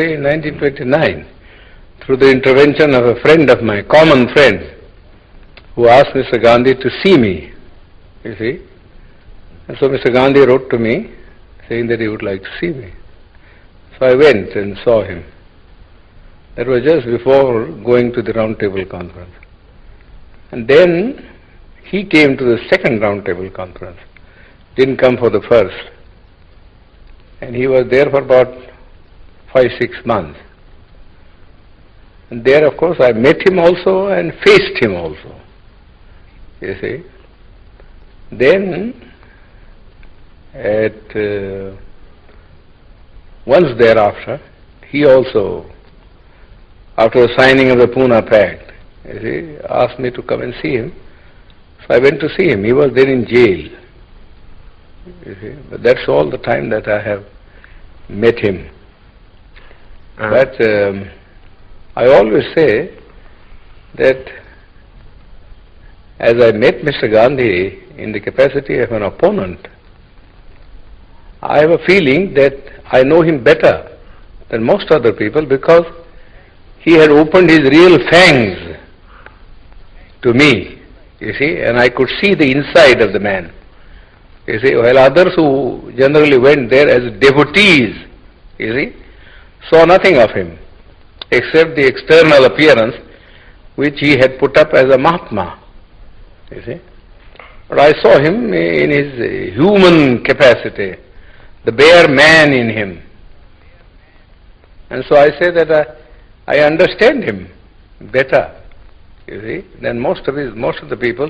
say in 1929, through the intervention of a friend of mine, common friend, who asked Mr. Gandhi to see me, you see. And so Mr. Gandhi wrote to me saying that he would like to see me. So I went and saw him. That was just before going to the Round Table Conference. And then he came to the second Round Table Conference. Didn't come for the first. And he was there for about 5-6 months. And there, of course, I met him also and faced him also. You see. Then, once thereafter, he also, after the signing of the Pune Pact, you see, asked me to come and see him. So I went to see him. He was there in jail. You see, but that's all the time that I have met him. But I always say that as I met Mr. Gandhi in the capacity of an opponent, I have a feeling that I know him better than most other people because he had opened his real fangs to me, you see, and I could see the inside of the man. You see, while others who generally went there as devotees, you see, saw nothing of him except the external appearance which he had put up as a Mahatma, you see. But I saw him in his human capacity, the bare man in him. And so I say that I understand him better, you see, than most of the people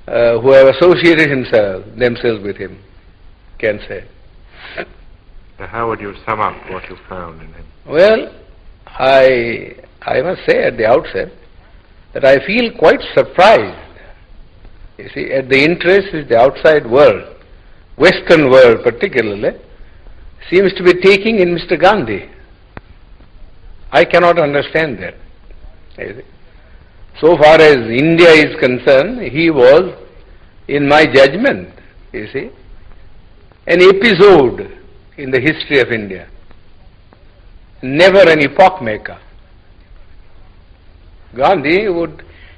who have associated themselves with him can say. Now how would you sum up what you found in him? Well, I must say at the outset that I feel quite surprised, you see, at the interest which the outside world, Western world particularly, seems to be taking in Mr. Gandhi. I cannot understand that. You see. So far as India is concerned, he was, in my judgment, you see, an episode in the history of India, never an epoch maker. Gandhi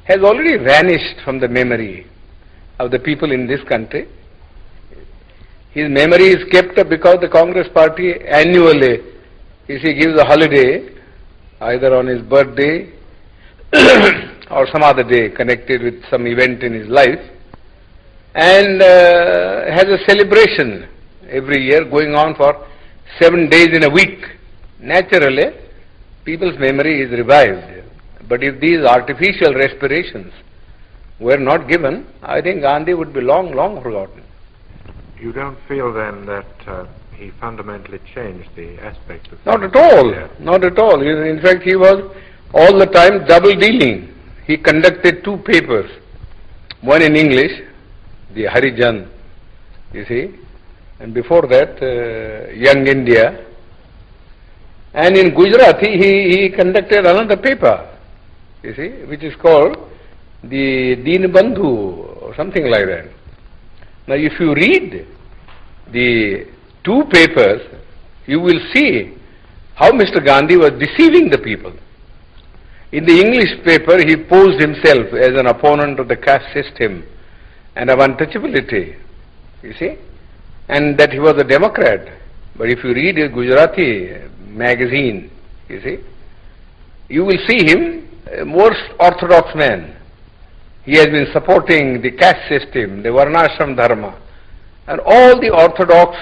has already vanished from the memory of the people in this country. His memory is kept up because the Congress party annually, you see, gives a holiday either on his birthday or some other day connected with some event in his life, and has a celebration every year going on for 7 days in a week. Naturally, people's memory is revived. But if these artificial respirations were not given, I think Gandhi would be long, long forgotten. You don't feel then that he fundamentally changed the aspect of... Not at all. Not at all. In fact, he was all the time double dealing. He conducted 2 papers, one in English, the Harijan, you see, and before that, Young India. And in Gujarati, he conducted another paper, you see, which is called the Deenbandhu or something like that. Now, if you read the 2 papers, you will see how Mr. Gandhi was deceiving the people. In the English paper, he posed himself as an opponent of the caste system and of untouchability, you see, and that he was a Democrat. But if you read a Gujarati magazine, you see, you will see him a more orthodox man. He has been supporting the caste system, the Varnashram Dharma, and all the orthodox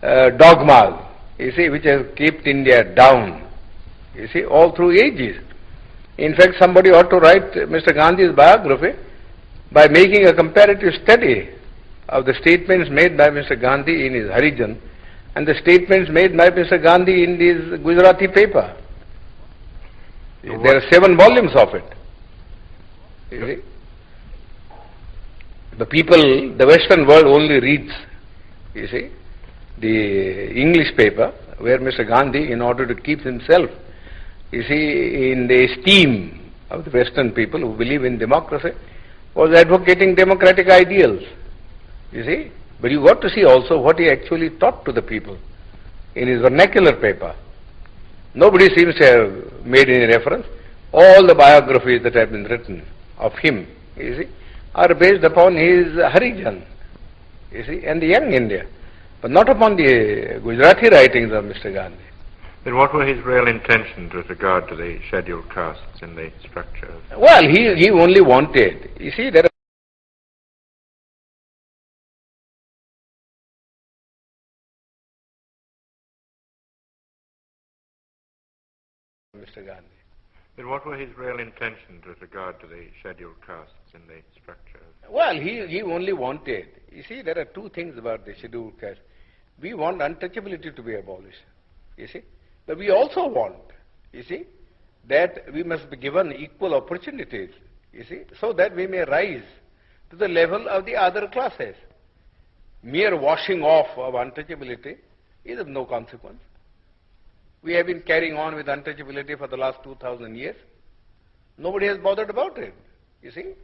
dogmas, you see, which has kept India down, you see, all through ages. In fact, somebody ought to write Mr. Gandhi's biography by making a comparative study of the statements made by Mr. Gandhi in his Harijan and the statements made by Mr. Gandhi in this Gujarati paper. There are 7 volumes of it. You see? The people, the Western world only reads, you see, the English paper where Mr. Gandhi, in order to keep himself, you see, in the esteem of the Western people who believe in democracy, was advocating democratic ideals, you see. But you got to see also what he actually taught to the people in his vernacular paper. Nobody seems to have made any reference. All the biographies that have been written of him, you see, are based upon his Harijan, you see, and the young India, but not upon the Gujarati writings of Mr. Gandhi. Then what were his real intentions with regard to the scheduled castes in the structure? Well, he only wanted, you see, there are Mr. Gandhi. Then what were his real intentions with regard to the scheduled castes in the structure? Well, he only wanted, you see, there are two things about the scheduled caste. We want untouchability to be abolished, you see, but we also want, you see, that we must be given equal opportunities, you see, so that we may rise to the level of the other classes. Mere washing off of untouchability is of no consequence. We have been carrying on with untouchability for the last 2,000 years. Nobody has bothered about it, you see.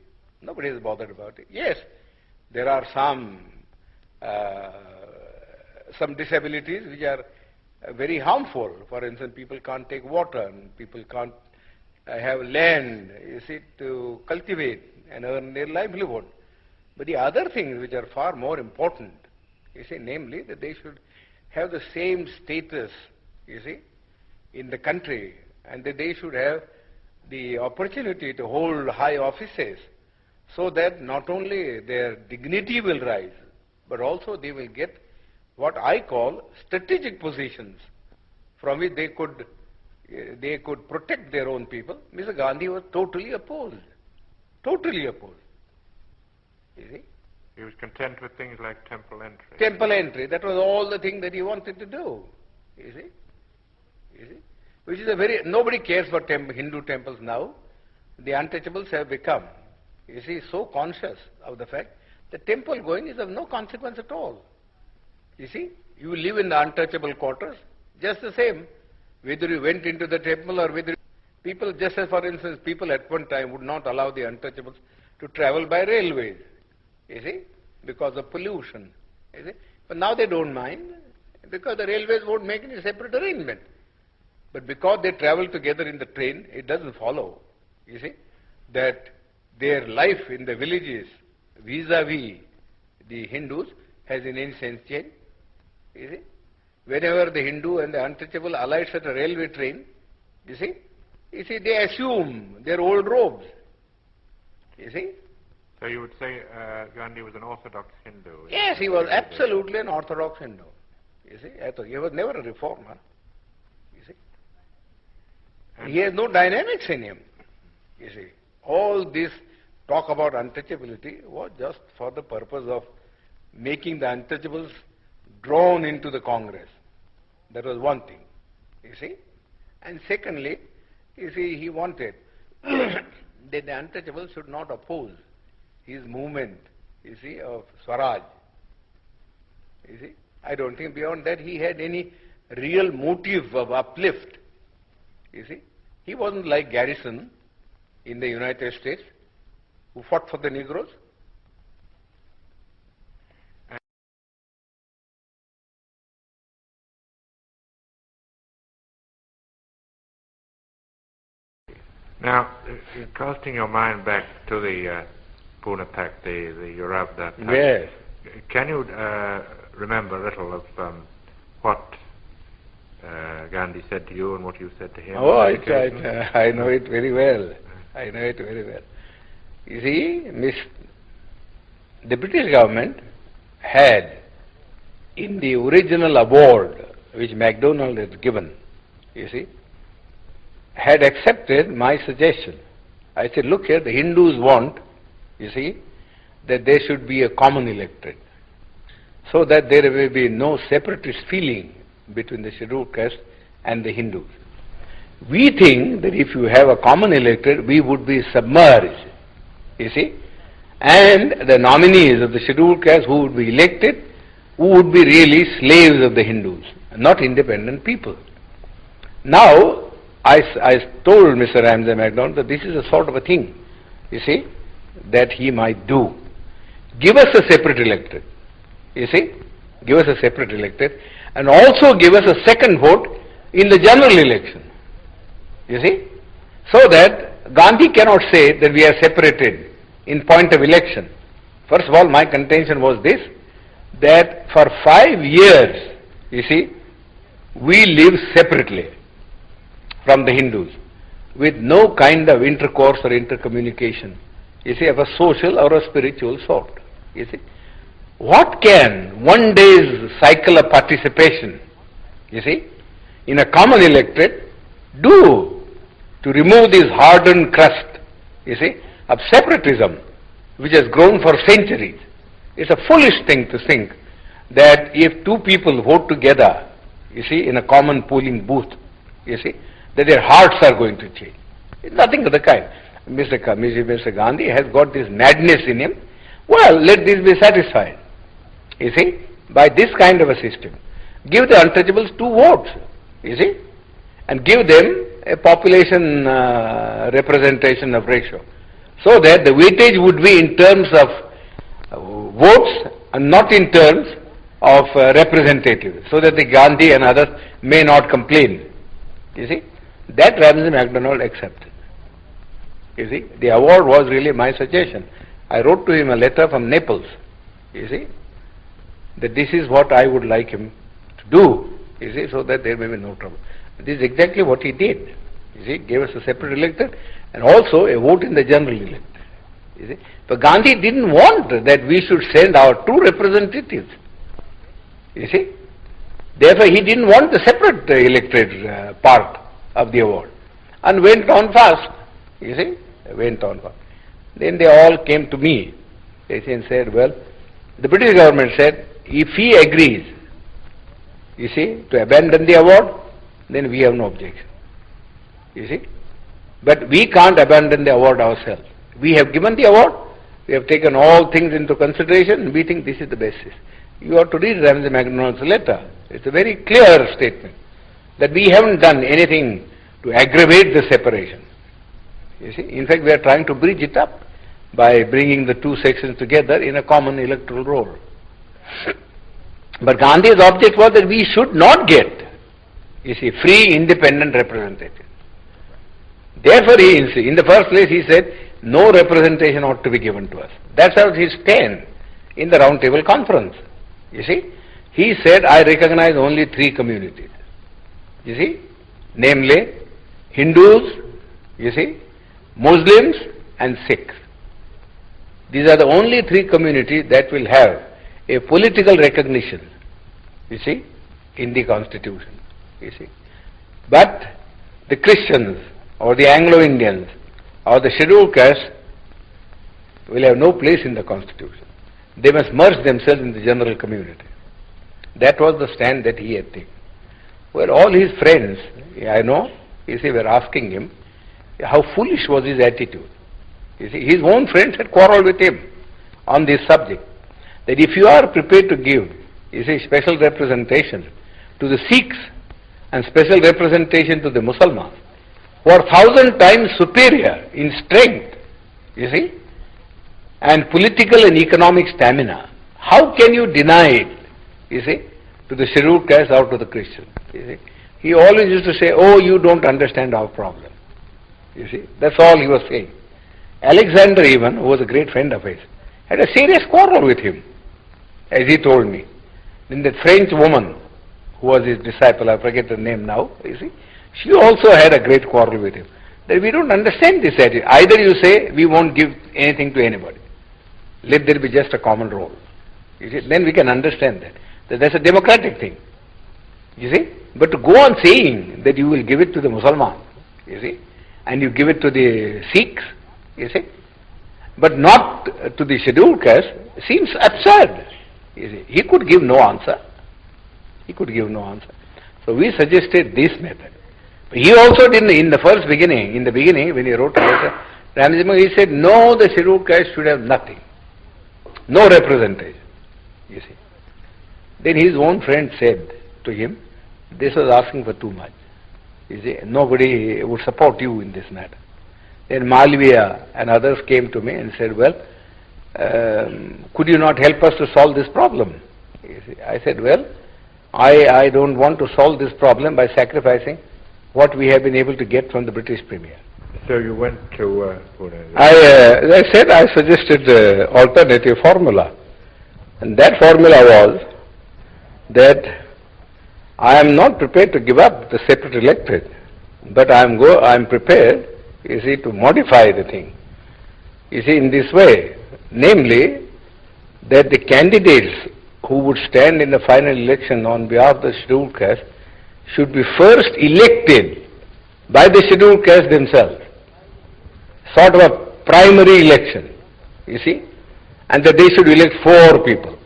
Nobody has bothered about it. Yes, there are some disabilities which are very harmful. For instance, people can't take water, and people can't have land, you see, to cultivate and earn their livelihood. But the other things which are far more important, you see, namely that they should have the same status, you see, in the country, and that they should have the opportunity to hold high offices, so that not only their dignity will rise, but also they will get what I call strategic positions from which they could protect their own people. Mr. Gandhi was totally opposed. Totally opposed. You see? He was content with things like temple entry. Temple entry, that was all the thing that he wanted to do. You see? You see? Which is a very, nobody cares for Hindu temples now. The untouchables have become, you see, so conscious of the fact that temple going is of no consequence at all. You see, you live in the untouchable quarters, just the same, whether you went into the temple or whether people, just as for instance, people at one time would not allow the untouchables to travel by railways, you see, because of pollution, you see. But now they don't mind, because the railways won't make any separate arrangement. But because they travel together in the train, it doesn't follow, you see, that their life in the villages vis-a-vis the Hindus has in any sense changed, you see. Whenever the Hindu and the untouchable alights at a railway train, you see, they assume their old robes, you see. So you would say Gandhi was an orthodox Hindu? Yes, he was absolutely an orthodox Hindu, you see. He was never a reformer, you see. He has no dynamics in him, you see. All this talk about untouchability was just for the purpose of making the untouchables drawn into the Congress. That was one thing, you see. And secondly, you see, he wanted that the untouchables should not oppose his movement, you see, of Swaraj. You see, I don't think beyond that he had any real motive of uplift, you see. He wasn't like Garrison in the United States, who fought for the Negroes. Now, casting your mind back to the Pune Pact, the Yorubda Pact, Yes. can you remember a little of what Gandhi said to you and what you said to him? Oh, I know it very well. I know it very well. You see, the British government had, in the original award which MacDonald had given, you see, had accepted my suggestion. I said, look here, the Hindus want, you see, that there should be a common electorate, so that there will be no separatist feeling between the scheduled caste and the Hindus. We think that if you have a common electorate, we would be submerged, you see, and the nominees of the scheduled caste who would be elected would be really slaves of the Hindus, not independent people. Now, I told Mr. Ramsay MacDonald that this is a sort of a thing, you see, that he might do. Give us a separate electorate, you see, give us a separate electorate, and also give us a second vote in the general election. You see? So that Gandhi cannot say that we are separated in point of election. First of all, my contention was this, that for 5 years, you see, we live separately from the Hindus, with no kind of intercourse or intercommunication, you see, of a social or a spiritual sort. You see, what can one day's cycle of participation, you see, in a common electorate do to remove this hardened crust, you see, of separatism which has grown for centuries? It's a foolish thing to think that if two people vote together, you see, in a common polling booth, you see, that their hearts are going to change. It's nothing of the kind. Mr. Gandhi has got this madness in him. Well, let this be satisfied, you see, by this kind of a system. Give the untouchables 2 votes, you see, and give them a population representation of ratio, so that the weightage would be in terms of votes and not in terms of representatives, so that the Gandhi and others may not complain. You see, that Ramsay MacDonald accepted. You see, the award was really my suggestion. I wrote to him a letter from Naples, you see, that this is what I would like him to do, you see, so that there may be no trouble. This is exactly what he did. You see, gave us a separate electorate and also a vote in the general electorate. You see, but Gandhi didn't want that we should send our 2 representatives. You see, therefore he didn't want the separate electorate part of the award, and went on fast. You see, went on fast. Then they all came to me. They said, well, the British government said, if he agrees, you see, to abandon the award, then we have no objection. You see, but we can't abandon the award ourselves. We have given the award, we have taken all things into consideration, and we think this is the basis. You have to read Ramsay MacDonald's letter. It's a very clear statement that we haven't done anything to aggravate the separation. You see, in fact, we are trying to bridge it up by bringing the 2 sections together in a common electoral roll. But Gandhi's object was that we should not get, you see, free, independent representatives. Therefore, in the first place, he said, no representation ought to be given to us. That's how his stand in the Round Table Conference. You see, he said, I recognize only 3 communities. You see, namely, Hindus, you see, Muslims and Sikhs. These are the only 3 communities that will have a political recognition, you see, in the Constitution, you see. But the Christians or the Anglo-Indians or the scheduled caste will have no place in the Constitution. They must merge themselves in the general community. That was the stand that he had taken. Well, all his friends, I know, you see, were asking him how foolish was his attitude. You see, his own friends had quarreled with him on this subject, that if you are prepared to give, you see, special representation to the Sikhs and special representation to the Muslims, who are 1,000 times superior in strength, you see, and political and economic stamina, how can you deny it, you see, to the scheduled caste or to the Christian? You see, he always used to say, oh, you don't understand our problem. You see, that's all he was saying. Alexander even, who was a great friend of his, had a serious quarrel with him, as he told me. Then that French woman, who was his disciple, I forget her name now, you see, she also had a great quarrel with him. That we don't understand this attitude. Either you say, we won't give anything to anybody. Let there be just a common role. You see, then we can understand that that's a democratic thing. You see, but to go on saying that you will give it to the Muslims, you see, and you give it to the Sikhs, you see, but not to the scheduled caste, seems absurd. You see, he could give no answer. He could give no answer. So we suggested this method. He also didn't, in the beginning, when he wrote a letter, Ramsay, he said, no, the scheduled caste should have nothing. No representation, you see. Then his own friend said to him, this was asking for too much. You see, nobody would support you in this matter. Then Malviya and others came to me and said, well, could you not help us to solve this problem? You see, I said, well, I don't want to solve this problem by sacrificing what we have been able to get from the British Premier. So you went to Pune. As I said, I suggested the alternative formula. And that formula was that I am not prepared to give up the separate electorate, but I am prepared, you see, to modify the thing. You see, in this way, namely, that the candidates who would stand in the final election on behalf of the scheduled caste should be first elected by the scheduled caste themselves. Sort of a primary election, you see, and that they should elect 4 people,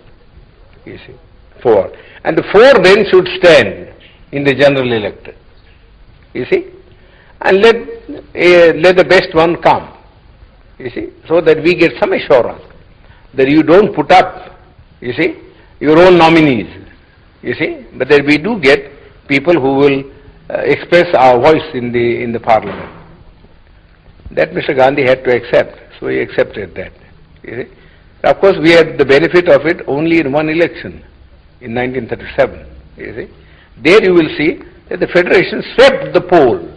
you see, 4. And the 4 then should stand in the general electorate, you see, and let the best one come, you see, so that we get some assurance that you don't put up, you see, your own nominees, you see, but that we do get people who will express our voice in the parliament. That Mr. Gandhi had to accept, so he accepted that. You see. Of course, we had the benefit of it only in one election, in 1937. You see. There you will see that the Federation swept the poll.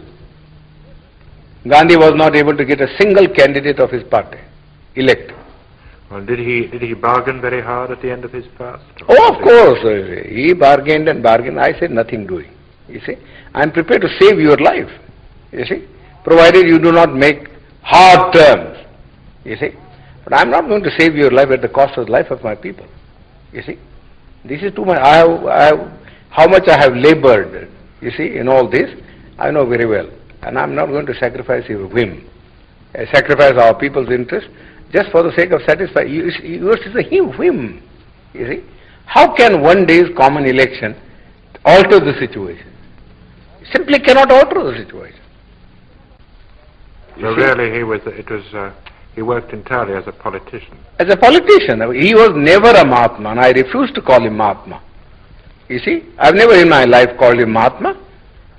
Gandhi was not able to get a single candidate of his party elected. Well, did he bargain very hard at the end of his fast? Oh, of course. He bargained and bargained. I said nothing doing. You see. I am prepared to save your life. You see. Provided you do not make hard terms, you see. But I am not going to save your life at the cost of the life of my people, you see. This is too much. How much I have labored, you see, in all this, I know very well. And I am not going to sacrifice your whim, sacrifice our people's interest, just for the sake of satisfying. Yours is a whim, you see. How can one day's common election alter the situation? Simply cannot alter the situation. So really he worked entirely as a politician. As a politician. He was never a Mahatma, and I refuse to call him Mahatma. You see, I've never in my life called him Mahatma.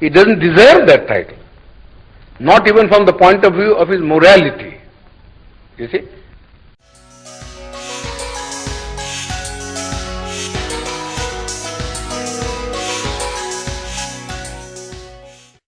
He doesn't deserve that title. Not even from the point of view of his morality. You see.